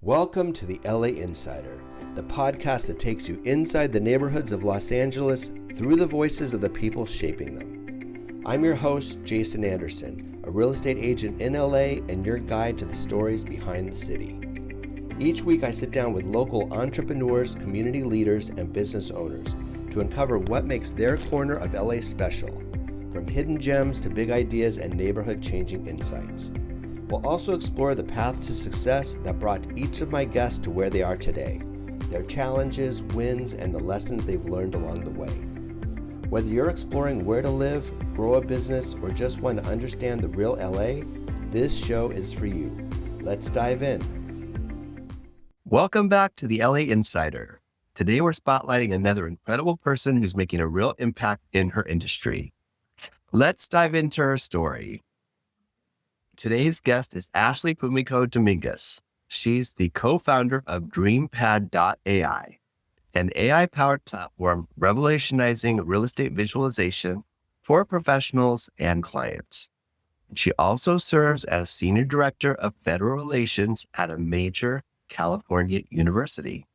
Welcome to the LA Insider, the podcast that takes you inside the neighborhoods of Los Angeles through the voices of the people shaping them. I'm your host, Jason Anderson, a real estate agent in LA and your guide to the stories behind the city. Each week I sit down with local entrepreneurs, community leaders, and business owners to uncover what makes their corner of LA special, from hidden gems to big ideas and neighborhood-changing insights. We'll also explore the path to success that brought each of my guests to where they are today, their challenges, wins, and the lessons they've learned along the way. Whether you're exploring where to live, grow a business, or just want to understand the real LA, this show is for you. Let's dive in. Welcome back to the LA Insider. Today we're spotlighting another incredible person who's making a real impact in her industry. Let's dive into her story. Today's guest is Ashley Fumiko Dominguez. She's the co-founder of DreamPad.ai, an AI-powered platform revolutionizing real estate visualization for professionals and clients. She also serves as Senior Director of Federal Relations at a major California university,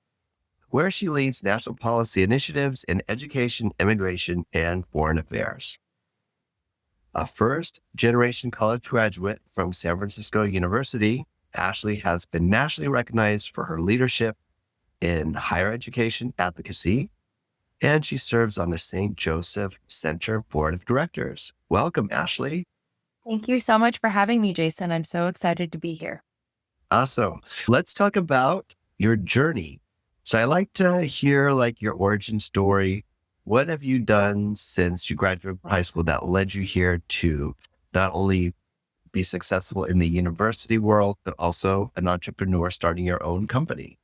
where she leads national policy initiatives in education, immigration, and foreign affairs. A first-generation college graduate from San Francisco University, Ashley has been nationally recognized for her leadership in higher education advocacy, and she serves on the St. Joseph Center Board of Directors. Welcome, Ashley. Thank you so much for having me, Jason. I'm so excited to be here. Awesome. Let's talk about your journey. So I like to hear your origin story. What have you done since you graduated from high school that led you here to not only be successful in the university world, but also an entrepreneur starting your own company?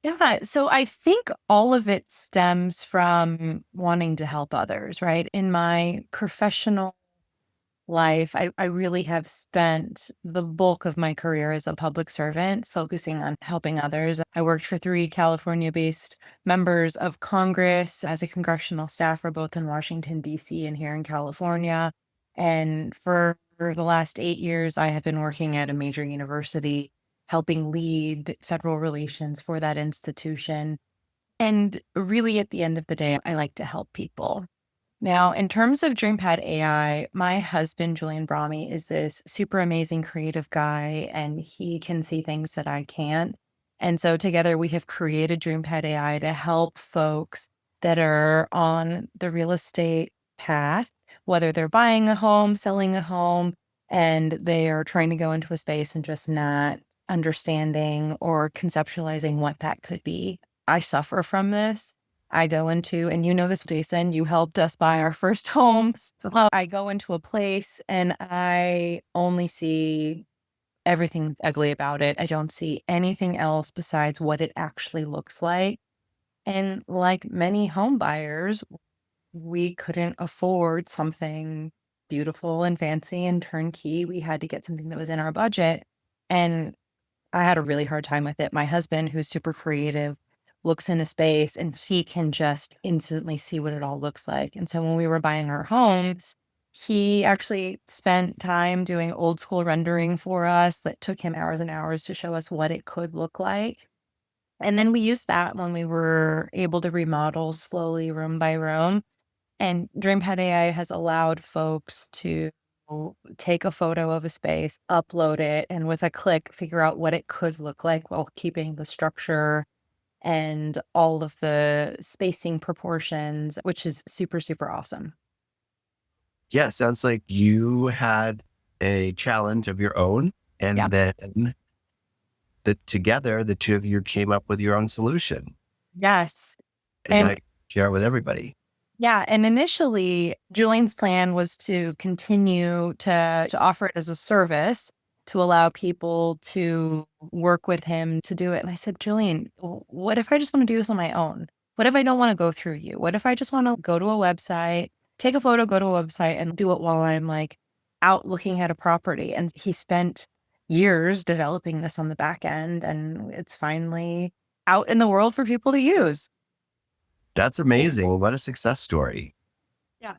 Yeah, so I think all of it stems from wanting to help others, right? In my professional life, I really have spent the bulk of my career as a public servant, focusing on helping others. I worked for 3 California-based members of Congress as a congressional staffer, both in Washington, D.C. and here in California. And for the last 8 years, I have been working at a major university, helping lead federal relations for that institution. And really, at the end of the day, I like to help people. Now, in terms of DreamPad AI, my husband, Julian Brahmi, is this super amazing creative guy, and he can see things that I can't. And so together we have created DreamPad AI to help folks that are on the real estate path, whether they're buying a home, selling a home, and they are trying to go into a space and just not understanding or conceptualizing what that could be. I suffer from this. I go into, and you know this, Jason, you helped us buy our first homes. I go into a place and I only see everything that's ugly about it. I don't see anything else besides what it actually looks like. And like many home buyers, we couldn't afford something beautiful and fancy and turnkey. We had to get something that was in our budget. And I had a really hard time with it. My husband, who's super creative, looks in a space and he can just instantly see what it all looks like. And so when we were buying our homes, he actually spent time doing old school rendering for us that took him hours and hours to show us what it could look like. And then we used that when we were able to remodel slowly, room by room. And DreamPad AI has allowed folks to take a photo of a space, upload it, and with a click, figure out what it could look like while keeping the structure and all of the spacing proportions, which is super, super awesome. Yeah, sounds like you had a challenge of your own, and Yeah. then together, the two of you came up with your own solution. Yes. And And now you share it with everybody. yeah, and initially, Julian's plan was to continue to offer it as a service to allow people to work with him to do it. And I said, Julian, what if I just want to do this on my own? What if I don't want to go through you? What if I just want to go to a website, take a photo, go to a website and do it while I'm out looking at a property? And he spent years developing this on the back end, and it's finally out in the world for people to use. That's amazing. What a success story. Yeah.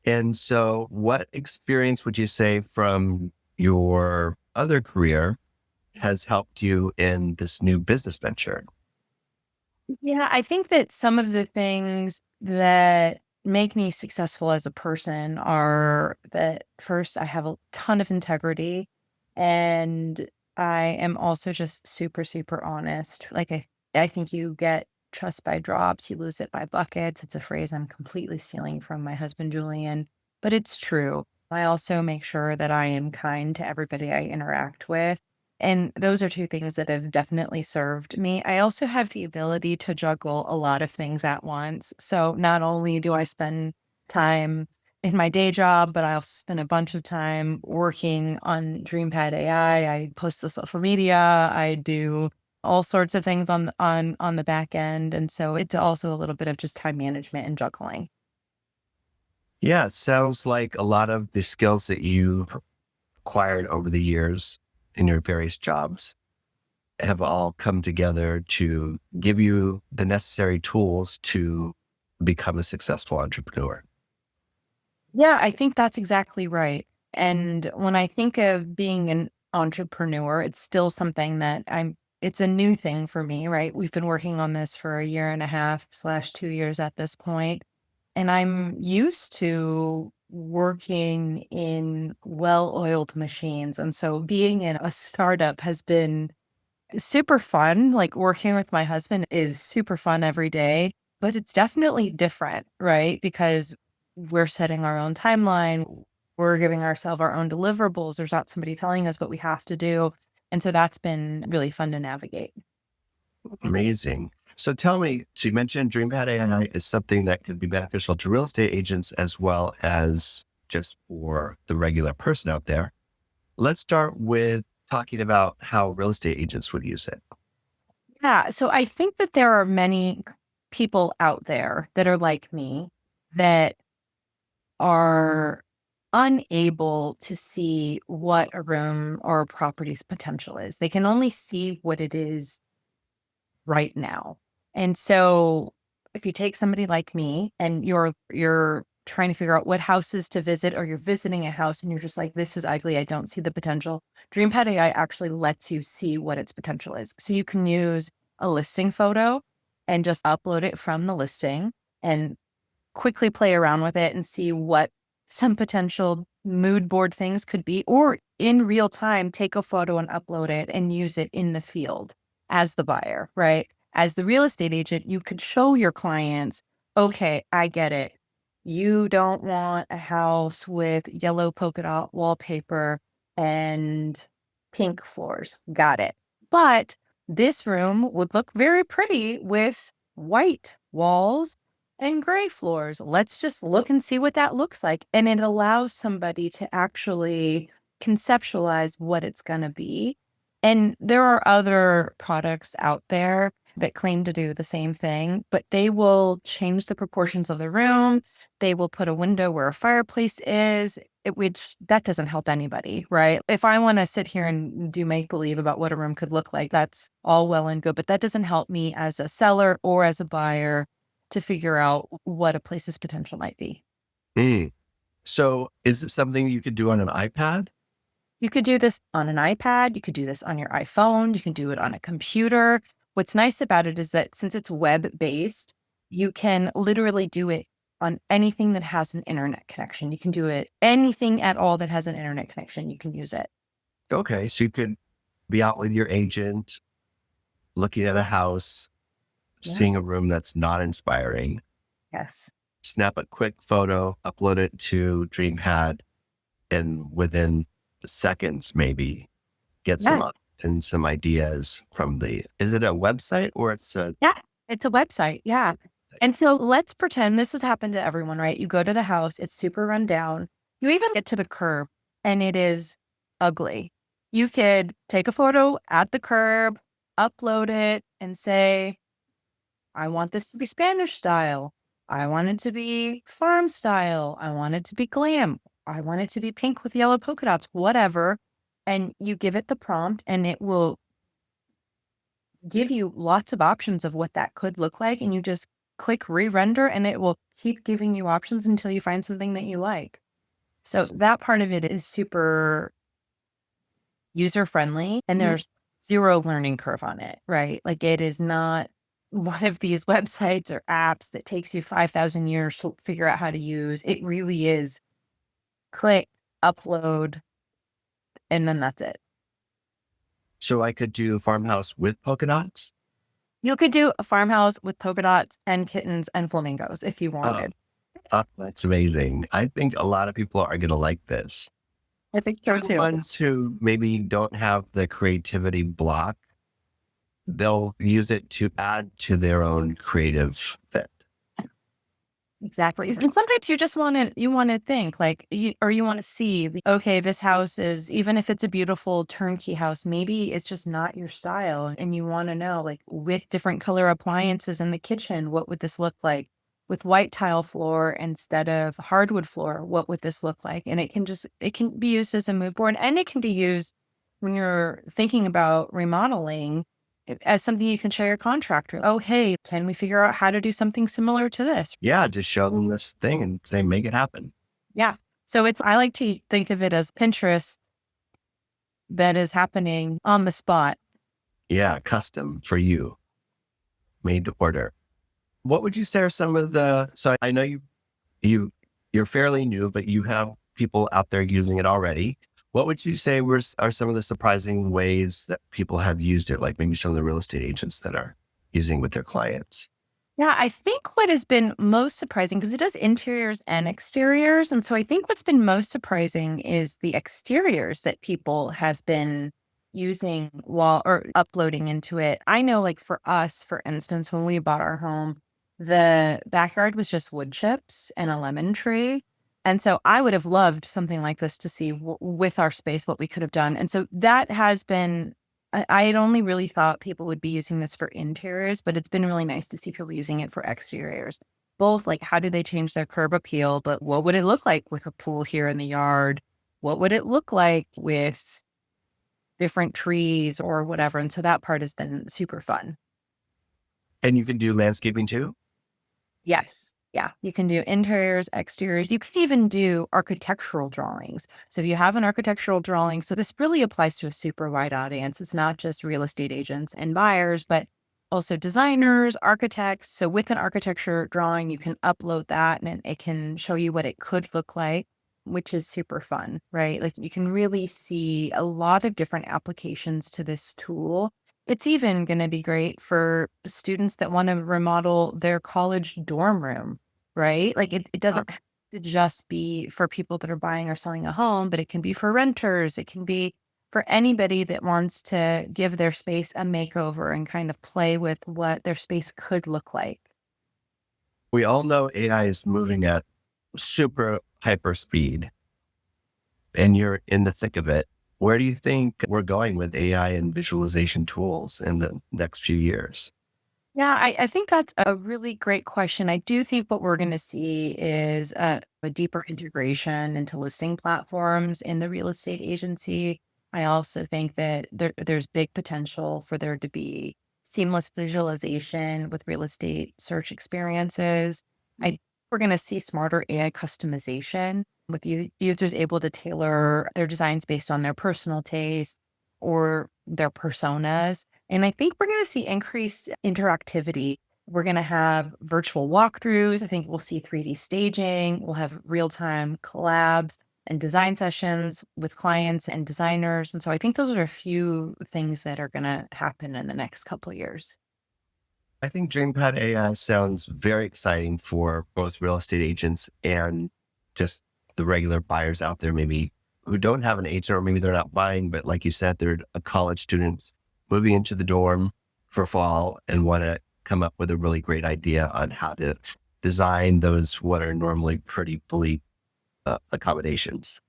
And so what experience would you say from your other career has helped you in this new business venture? Yeah, I think that some of the things that make me successful as a person are that first, I have a ton of integrity and I am also just super, super honest. I think you get trust by drops, you lose it by buckets. It's a phrase I'm completely stealing from my husband, Julian, but it's true. I also make sure that I am kind to everybody I interact with. And those are two things that have definitely served me. I also have the ability to juggle a lot of things at once. So not only do I spend time in my day job, but I'll spend a bunch of time working on DreamPad.ai. I post the social media. I do all sorts of things on the back end. And so it's also a little bit of just time management and juggling. Yeah, it sounds like a lot of the skills that you acquired over the years in your various jobs have all come together to give you the necessary tools to become a successful entrepreneur. Yeah, I think that's exactly right. And when I think of being an entrepreneur, it's still something that it's a new thing for me, right? We've been working on this for a year and a half slash 2 years at this point, and I'm used to working in well-oiled machines. And so being in a startup has been super fun. Like working with my husband is super fun every day, but it's definitely different, right? Because we're setting our own timeline. We're giving ourselves our own deliverables. There's not somebody telling us what we have to do. And so that's been really fun to navigate. Amazing. So tell me, so you mentioned DreamPad AI is something that could be beneficial to real estate agents as well as just for the regular person out there. Let's start with talking about how real estate agents would use it. Yeah. So I think that there are many people out there that are like me that are unable to see what a room or a property's potential is. They can only see what it is right now. And so if you take somebody like me and you're trying to figure out what houses to visit, or you're visiting a house and you're just like, this is ugly, I don't see the potential. DreamPad AI actually lets you see what its potential is. So you can use a listing photo and just upload it from the listing and quickly play around with it and see what some potential mood board things could be, or in real time, take a photo and upload it and use it in the field as the buyer, right? As the real estate agent, you could show your clients, okay, I get it. You don't want a house with yellow polka dot wallpaper and pink floors. Got it. But this room would look very pretty with white walls and gray floors. Let's just look and see what that looks like. And it allows somebody to actually conceptualize what it's going to be. And there are other products out there that claim to do the same thing, but they will change the proportions of the room. They will put a window where a fireplace is, which that doesn't help anybody, right? If I want to sit here and do make believe about what a room could look like, that's all well and good, but that doesn't help me as a seller or as a buyer to figure out what a place's potential might be. Mm. So is it something you could do on an iPad? You could do this on an iPad, you could do this on your iPhone, you can do it on a computer. What's nice about it is that since it's web-based, you can literally do it on anything that has an internet connection. You can do it anything at all that has an internet connection, you can use it. Okay. So you could be out with your agent, looking at a house, Yeah. seeing a room that's not inspiring, Yes. snap a quick photo, upload it to DreamPad, and within seconds, maybe get Yeah. some ideas from is it a website or it's a, Yeah. It's a website. Yeah. And so let's pretend this has happened to everyone, right? You go to the house, it's super run down. You even get to the curb and it is ugly. You could take a photo at the curb, upload it, and say, I want this to be Spanish style. I want it to be farm style. I want it to be glam. I want it to be pink with yellow polka dots, whatever. And you give it the prompt and it will give you lots of options of what that could look like. And you just click re-render and it will keep giving you options until you find something that you like. So that part of it is super user friendly. And there's zero learning curve on it, right? Like it is not one of these websites or apps that takes you 5,000 years to figure out how to use. It really is click, upload, and then that's it. So I could do farmhouse with polka dots. You could do a farmhouse with polka dots and kittens and flamingos if you Oh, wanted. that's amazing. I think a lot of people are going to like this. I think so The too. ones who maybe don't have the creativity block, they'll use it to add to their own creative fit. Exactly. And sometimes you want to think like, you want to see, okay, this house is, even if it's a beautiful turnkey house, maybe it's just not your style. And you want to know, like, with different color appliances in the kitchen, what would this look like? With white tile floor instead of hardwood floor, what would this look like? And it can be used as a mood board, and it can be used when you're thinking about remodeling as something you can show your contractor. Oh, hey, can we figure out how to do something similar to this? Yeah, just show them this thing and say, make it happen. Yeah. So I like to think of it as Pinterest that is happening on the spot. Yeah, custom for you, made to order. What would you say are some of the, so I know you're fairly new, but you have people out there using it already. What would you say are some of the surprising ways that people have used it? Like maybe some of the real estate agents that are using with their clients. Yeah, I think what has been most surprising, because it does interiors and exteriors. And so I think what's been most surprising is the exteriors that people have been using while or uploading into it. I know, like for us, for instance, when we bought our home, the backyard was just wood chips and a lemon tree. And so I would have loved something like this to see with our space what we could have done. And so that has been I had only really thought people would be using this for interiors, but it's been really nice to see people using it for exteriors. Both like how do they change their curb appeal, but what would it look like with a pool here in the yard? What would it look like with different trees or whatever? And so that part has been super fun. And you can do landscaping too? Yes. Yeah. You can do interiors, exteriors. You can even do architectural drawings. So if you have an architectural drawing, so this really applies to a super wide audience. It's not just real estate agents and buyers, but also designers, architects. So with an architecture drawing, you can upload that and it can show you what it could look like, which is super fun, right? Like you can really see a lot of different applications to this tool. It's even going to be great for students that want to remodel their college dorm room, right? Like it doesn't have to just be for people that are buying or selling a home, but it can be for renters. It can be for anybody that wants to give their space a makeover and kind of play with what their space could look like. We all know AI is moving at super hyper speed and you're in the thick of it. Where do you think we're going with AI and visualization tools in the next few years? Yeah, I think that's a really great question. I do think what we're going to see is a deeper integration into listing platforms in the real estate agency. I also think that there's big potential for there to be seamless visualization with real estate search experiences. I think we're going to see smarter AI customization with users able to tailor their designs based on their personal taste or their personas. And I think we're going to see increased interactivity. We're going to have virtual walkthroughs. I think we'll see 3D staging. We'll have real-time collabs and design sessions with clients and designers. And so I think those are a few things that are going to happen in the next couple of years. I think DreamPad AI sounds very exciting for both real estate agents and just the regular buyers out there, maybe who don't have an agent, or maybe they're not buying, but like you said, they're a college student moving into the dorm for fall and want to come up with a really great idea on how to design those what are normally pretty bleak accommodations.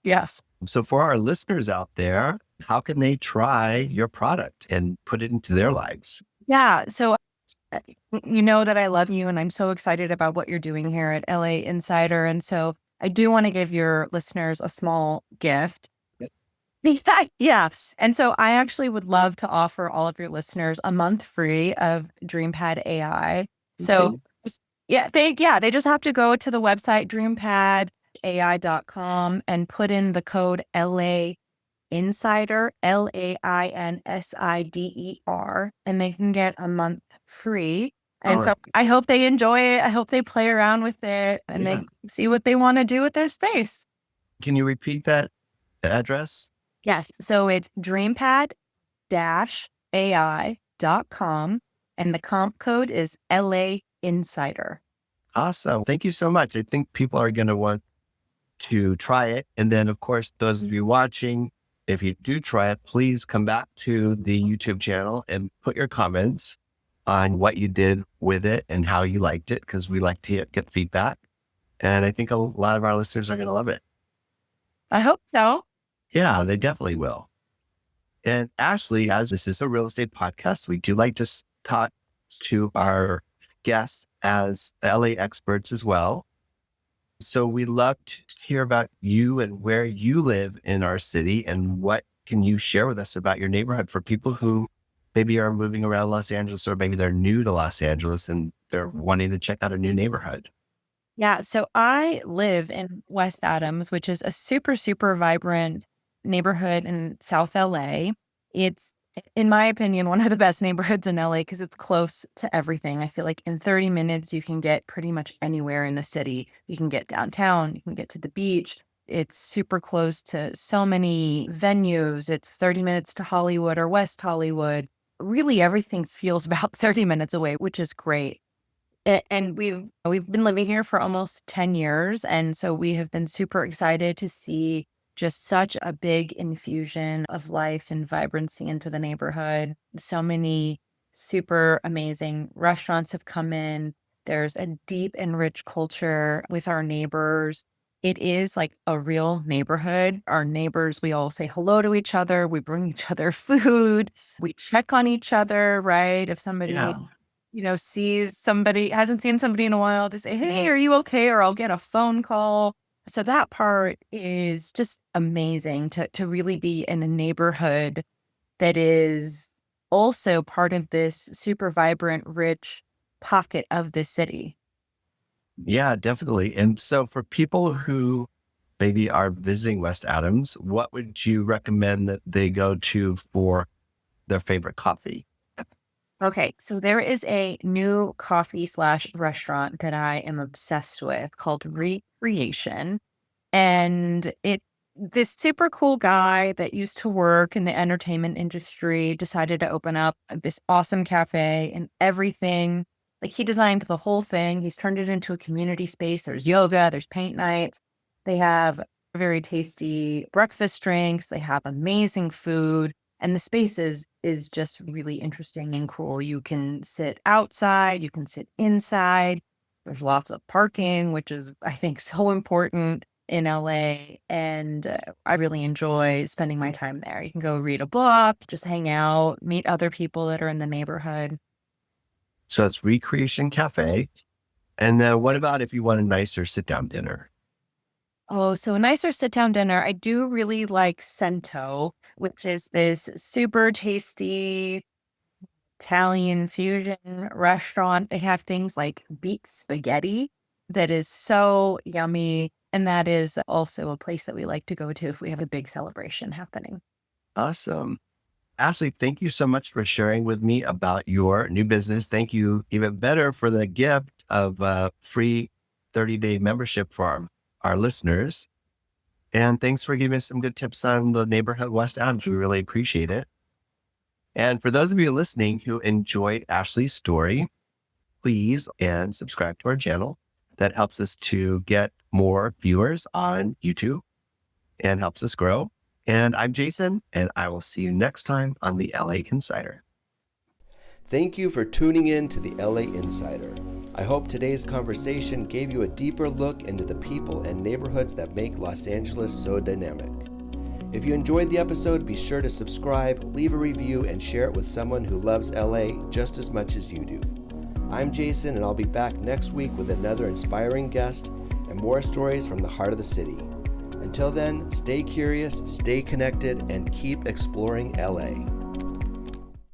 Yes. So for our listeners out there, how can they try your product and put it into their lives? Yeah. So you know that I love you and I'm so excited about what you're doing here at LA Insider. And so I do want to give your listeners a small gift. Yes. And so I actually would love to offer all of your listeners a month free of DreamPad AI. So they just have to go to the website dreampadai.com and put in the code LA Insider, LAINSIDER, and they can get a month free. And so I hope they enjoy it. I hope they play around with it and they see what they want to do with their space. Can you repeat that address? Yes. So it's DreamPad-AI.com and the comp code is LA Insider. Awesome. Thank you so much. I think people are going to want to try it. And then, of course, those of you watching, if you do try it, please come back to the YouTube channel and put your comments on what you did with it and how you liked it, because we like to get feedback. And I think a lot of our listeners are going to love it. I hope so. Yeah, they definitely will. And Ashley, as this is a real estate podcast, we do like to talk to our guests as LA experts as well. So we love to hear about you and where you live in our city, and what can you share with us about your neighborhood for people who maybe are moving around Los Angeles, or maybe they're new to Los Angeles and they're wanting to check out a new neighborhood. Yeah. So I live in West Adams, which is a super, super vibrant neighborhood in South LA. It's, in my opinion, one of the best neighborhoods in LA because it's close to everything. I feel like in 30 minutes, you can get pretty much anywhere in the city. You can get downtown, you can get to the beach. It's super close to so many venues. It's 30 minutes to Hollywood or West Hollywood. Really, everything feels about 30 minutes away, which is great. And we've been living here for almost 10 years. And so we have been super excited to see just such a big infusion of life and vibrancy into the neighborhood. So many super amazing restaurants have come in. There's a deep and rich culture with our neighbors. It is like a real neighborhood. Our neighbors, we all say hello to each other. We bring each other food. We check on each other, right? If somebody sees somebody, hasn't seen somebody in a while, to say, hey, are you okay? Or I'll get a phone call. So that part is just amazing to really be in a neighborhood that is also part of this super vibrant, rich pocket of the city. Yeah, definitely. And so for people who maybe are visiting West Adams, what would you recommend that they go to for their favorite coffee? Okay, so there is a new coffee/restaurant that I am obsessed with called Recreation. And this super cool guy that used to work in the entertainment industry decided to open up this awesome cafe and everything. Like, he designed the whole thing. He's turned it into a community space. There's yoga, there's paint nights. They have very tasty breakfast drinks. They have amazing food. And the space is just really interesting and cool. You can sit outside, you can sit inside. There's lots of parking, which is, I think, so important in LA. And I really enjoy spending my time there. You can go read a book, just hang out, meet other people that are in the neighborhood. So it's Recreation Cafe. And then what about if you want a nicer sit-down dinner? Oh, so a nicer sit-down dinner. I do really like Cento, which is this super tasty Italian fusion restaurant. They have things like beet spaghetti that is so yummy. And that is also a place that we like to go to if we have a big celebration happening. Awesome. Ashley, thank you so much for sharing with me about your new business. Thank you even better for the gift of a free 30-day membership for our listeners. And thanks for giving us some good tips on the neighborhood West Adams. We really appreciate it. And for those of you listening who enjoyed Ashley's story, please and subscribe to our channel. That helps us to get more viewers on YouTube and helps us grow. And I'm Jason, and I will see you next time on the LA Insider. Thank you for tuning in to the LA Insider. I hope today's conversation gave you a deeper look into the people and neighborhoods that make Los Angeles so dynamic. If you enjoyed the episode, be sure to subscribe, leave a review, and share it with someone who loves LA just as much as you do. I'm Jason, and I'll be back next week with another inspiring guest and more stories from the heart of the city. Until then, stay curious, stay connected, and keep exploring LA.